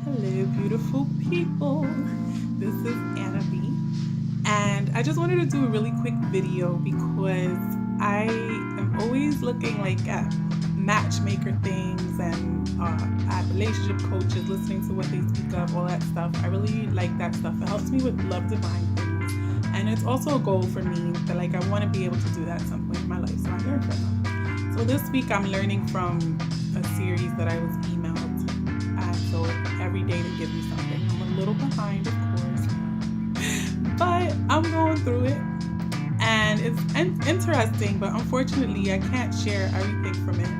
Hello, beautiful people. This is Anna B. And I just wanted to do a really quick video because I am always looking at matchmaker things and at relationship coaches, listening to what they speak of, all that stuff. I really like that stuff. It helps me with love divine things. And it's also a goal for me that I want to be able to do that at some point in my life. So I learn from them. So this week I'm learning from a series that I was emailed. So every day to give me something. I'm a little behind, of course, but I'm going through it, and it's interesting. But unfortunately, I can't share everything from it.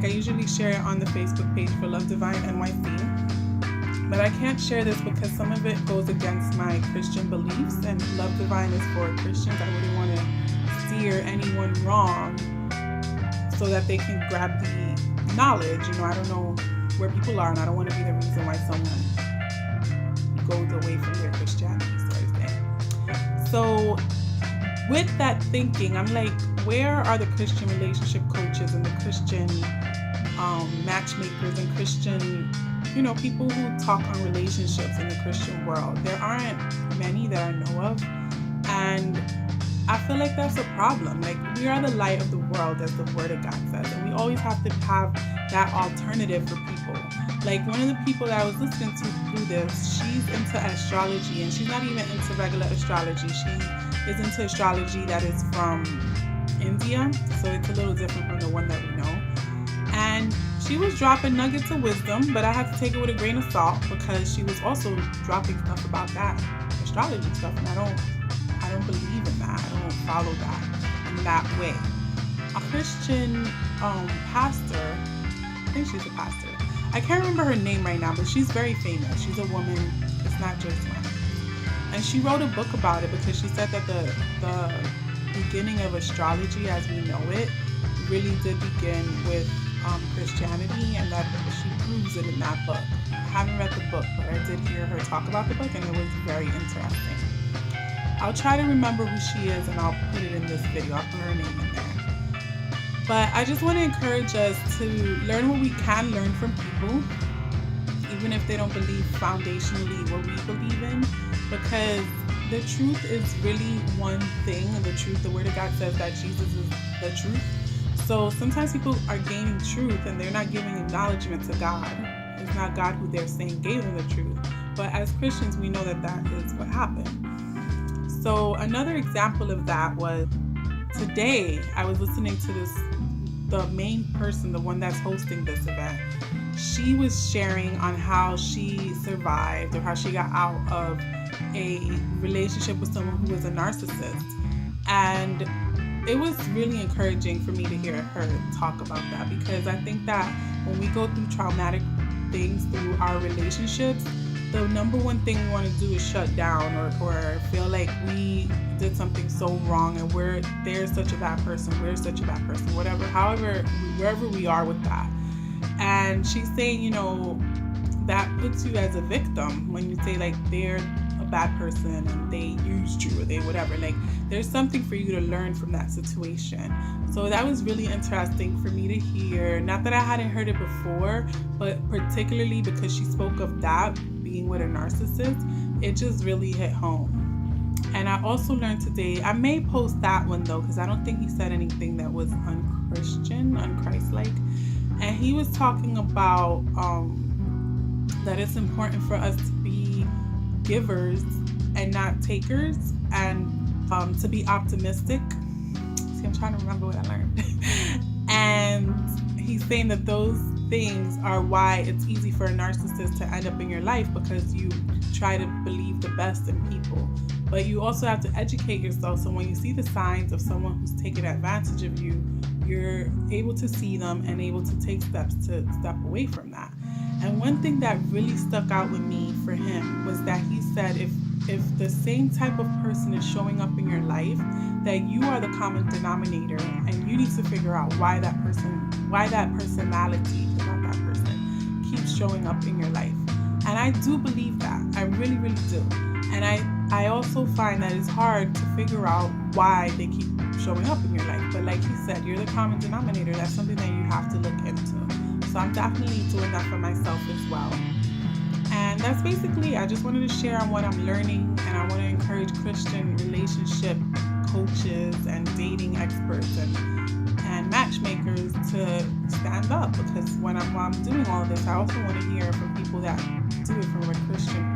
I usually share it on the Facebook page for Love Divine NYC, but I can't share this because some of it goes against my Christian beliefs, and Love Divine is for Christians. I wouldn't want to steer anyone wrong so that they can grab the knowledge. I don't know where people are, and I don't want to be the reason why someone goes away from their Christianity, sort of thing. So with that thinking, I'm where are the Christian relationship coaches and the Christian matchmakers and Christian, people who talk on relationships in the Christian world? There aren't many that I know of, and I feel like that's a problem. We are the light of the world, as the Word of God says, and we always have to have that alternative for people. One of the people that I was listening to through this, she's into astrology, and she's not even into regular astrology. She is into astrology that is from India, so it's a little different from the one that we know. And she was dropping nuggets of wisdom, but I had to take it with a grain of salt because she was also dropping stuff about that astrology stuff, and I don't believe in that. I don't follow that in that way. A Christian pastor, I think she's a pastor. I can't remember her name right now, but she's very famous. She's a woman. It's not just one. And she wrote a book about it because she said that the beginning of astrology as we know it really did begin with Christianity, and that she proves it in that book. I haven't read the book, but I did hear her talk about the book, and it was very interesting. I'll try to remember who she is, and I'll put it in this video. I'll put her name in there. But I just want to encourage us to learn what we can learn from people, even if they don't believe foundationally what we believe in, because the truth is really one thing, and the Word of God says that Jesus is the truth. So sometimes people are gaining truth, and they're not giving acknowledgement to God. It's not God who they're saying gave them the truth. But as Christians, we know that is what happened. So another example of that was today I was listening to the main person, the one that's hosting this event. She was sharing on how she survived, or how she got out of a relationship with someone who was a narcissist. And it was really encouraging for me to hear her talk about that, because I think that when we go through traumatic things through our relationships, the number one thing we want to do is shut down or feel like we did something so wrong and they're such a bad person, wherever we are with that. And she's saying, that puts you as a victim when you say they're a bad person and they used you or they whatever. There's something for you to learn from that situation. So that was really interesting for me to hear. Not that I hadn't heard it before, but particularly because she spoke of that being with a narcissist, it just really hit home. And I also learned today, I may post that one though, because I don't think he said anything that was unchristian, unchristlike. And he was talking about that it's important for us to be givers and not takers, and to be optimistic. See, I'm trying to remember what I learned. And he's saying that those things are why it's easy for a narcissist to end up in your life, because you try to believe the best in people. But you also have to educate yourself, so when you see the signs of someone who's taking advantage of you, you're able to see them and able to take steps to step away from that. And one thing that really stuck out with me for him was that he said if the same type of person is showing up in your life, that you are the common denominator, and you need to figure out why that personality, not that person, keeps showing up in your life. And I do believe that. I really, really do. And I also find that it's hard to figure out why they keep showing up in your life. But like he said, you're the common denominator. That's something that you have to look into. I'm definitely doing that for myself as well. And that's basically, I just wanted to share on what I'm learning, and I want to encourage Christian relationship coaches and dating experts and matchmakers to stand up, because while I'm doing all this, I also want to hear from people that do it from a Christian